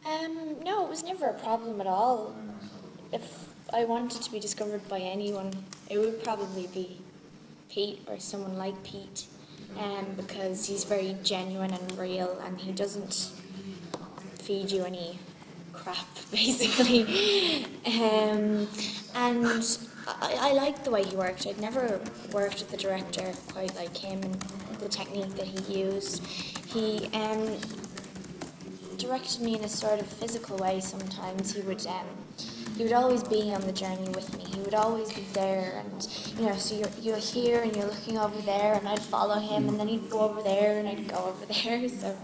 No, it was never a problem at all. If I wanted to be discovered by anyone, it would probably be Pete or someone like Pete, because he's very genuine and real, and he doesn't feed you any crap, basically. And I liked the way he worked. I'd never worked with a director quite like him, and the technique that he used. He directed me in a sort of physical way sometimes. He would always be on the journey with me. He would always be there, and so you're here and you're looking over there, and I'd follow him, and then he'd go over there and I'd go over there. So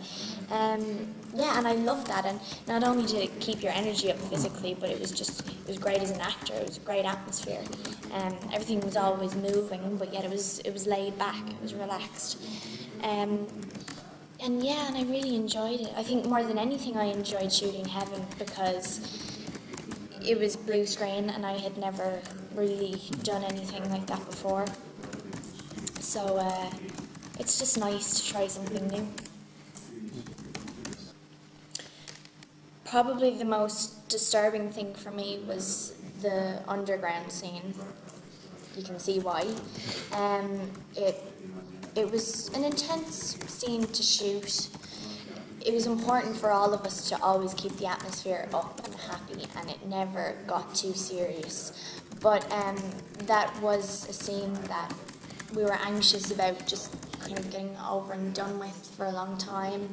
yeah, and I loved that. And not only did it keep your energy up physically, but it was great as an actor. It was a great atmosphere. Everything was always moving, but yet it was laid back. It was relaxed. And yeah, and I really enjoyed it. I think more than anything I enjoyed shooting Heaven because it was blue screen and I had never really done anything like that before. So it's just nice to try something new. Probably the most disturbing thing for me was the underground scene. You can see why. It was an intense scene to shoot. It was important for all of us to always keep the atmosphere up and happy, and it never got too serious. But that was a scene that we were anxious about just kind of getting over and done with for a long time.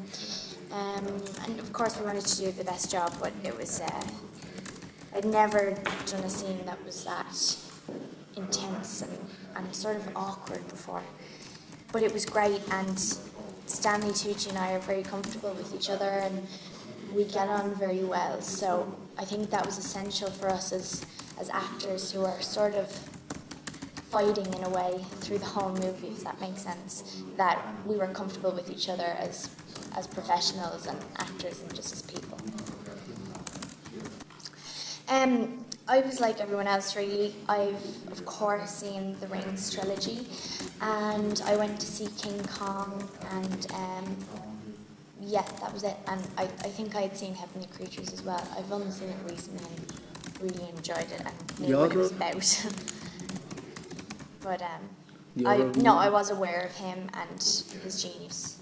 And of course we wanted to do the best job, but it was, I'd never done a scene that was that intense and sort of awkward before. But it was great, and Stanley Tucci and I are very comfortable with each other, and we get on very well. So I think that was essential for us as actors who are sort of fighting in a way through the whole movie, if that makes sense, that we were comfortable with each other as professionals and actors and just as people. I was like everyone else really. I've of course seen the Rings trilogy, and I went to see King Kong, and yeah, that was it. And I think I had seen Heavenly Creatures as well. I've only seen it recently and really enjoyed it and knew what it was about. But I was aware of him and his genius.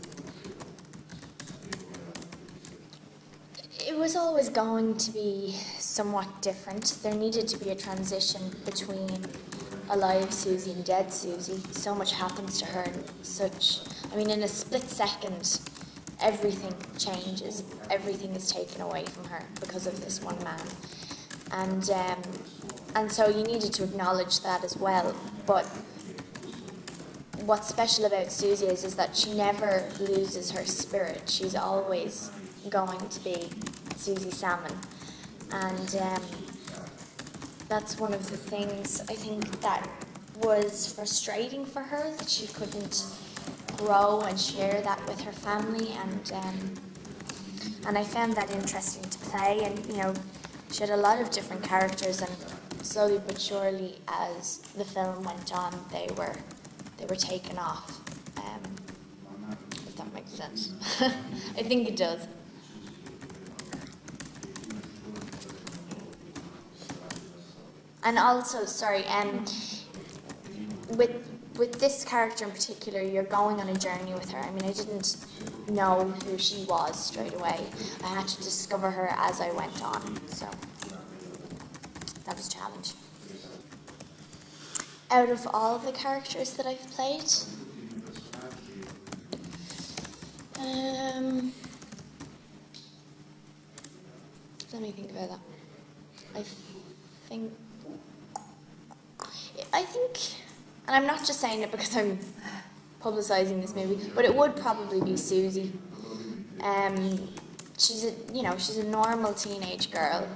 It was always going to be somewhat different. There needed to be a transition between alive Susie and dead Susie. So much happens to her in a split second, everything changes. Everything is taken away from her because of this one man. And so you needed to acknowledge that as well. But what's special about Susie is that she never loses her spirit. She's always going to be Susie Salmon. And that's one of the things I think that was frustrating for her, that she couldn't grow and share that with her family. And I found that interesting to play. And she had a lot of different characters, and slowly but surely, as the film went on, they were taken off. If that makes sense. I think it does. And also, sorry, with this character in particular, you're going on a journey with her. I mean, I didn't know who she was straight away. I had to discover her as I went on, so that was a challenge. Out of all of the characters that I've played, let me think about that. I think, and I'm not just saying it because I'm publicising this movie, but it would probably be Susie. She's a normal teenage girl.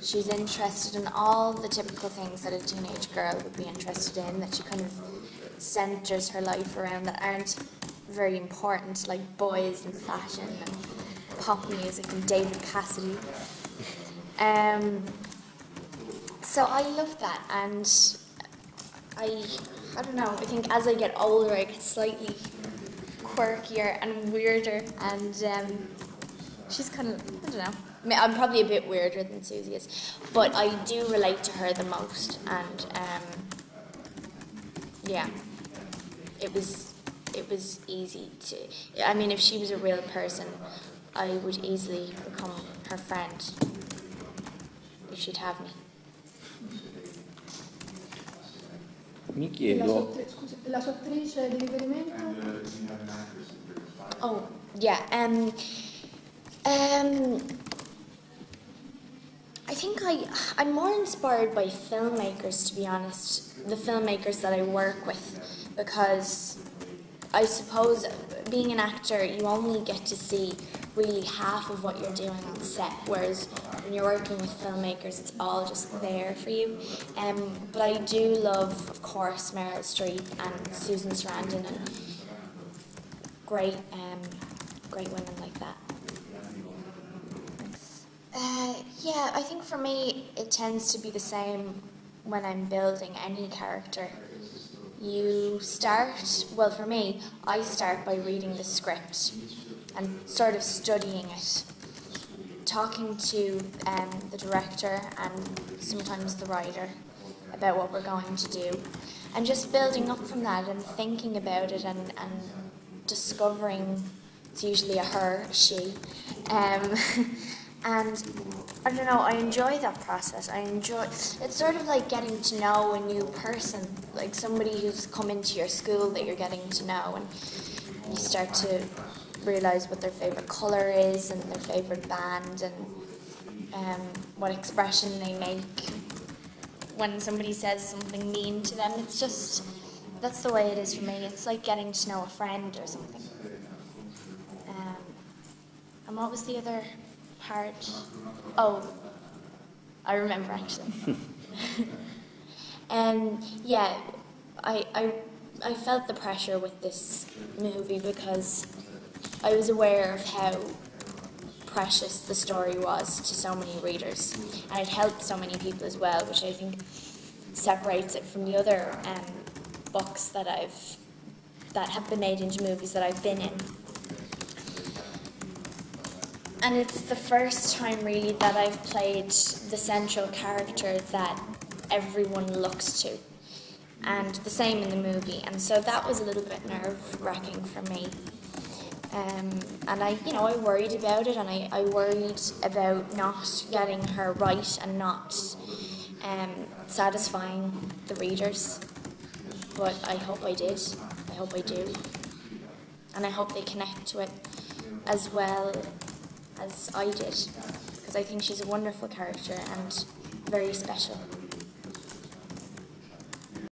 She's interested in all the typical things that a teenage girl would be interested in, that she kind of centres her life around, that aren't very important, like boys and fashion and pop music and David Cassidy. So I love that, and I don't know, I think as I get older I get slightly quirkier and weirder, and She's kind of, I don't know. I mean, I'm probably a bit weirder than Susie is, but I do relate to her the most, and yeah, it was easy to. I mean, if she was a real person, I would easily become her friend if she'd have me. Mi chiedo. La sua attrice di riferimento? Oh, yeah. I think I'm more inspired by filmmakers, to be honest, the filmmakers that I work with, because I suppose being an actor, you only get to see really half of what you're doing on set, whereas when you're working with filmmakers, it's all just there for you. But I do love, of course, Meryl Streep and Susan Sarandon and great women like that. Yeah, I think for me it tends to be the same when I'm building any character. You start, well for me, I start by reading the script and sort of studying it, talking to the director and sometimes the writer about what we're going to do, and just building up from that and thinking about it and discovering, it's usually a her, a she, and I don't know, I enjoy that process. It's sort of like getting to know a new person, like somebody who's come into your school that you're getting to know, and you start to realise what their favourite colour is and their favourite band and what expression they make when somebody says something mean to them. It's just, that's the way it is for me. It's like getting to know a friend or something. And what was the other part? Oh, I remember actually. Yeah, I felt the pressure with this movie because I was aware of how precious the story was to so many readers, and it helped so many people as well, which I think separates it from the other books that have been made into movies that I've been in. And it's the first time really that I've played the central character that everyone looks to, and the same in the movie, and so that was a little bit nerve-wracking for me. And I worried about it, and I worried about not getting her right and not satisfying the readers. But I hope I did. I hope I do. And I hope they connect to it as well as I did, because I think she's a wonderful character and very special.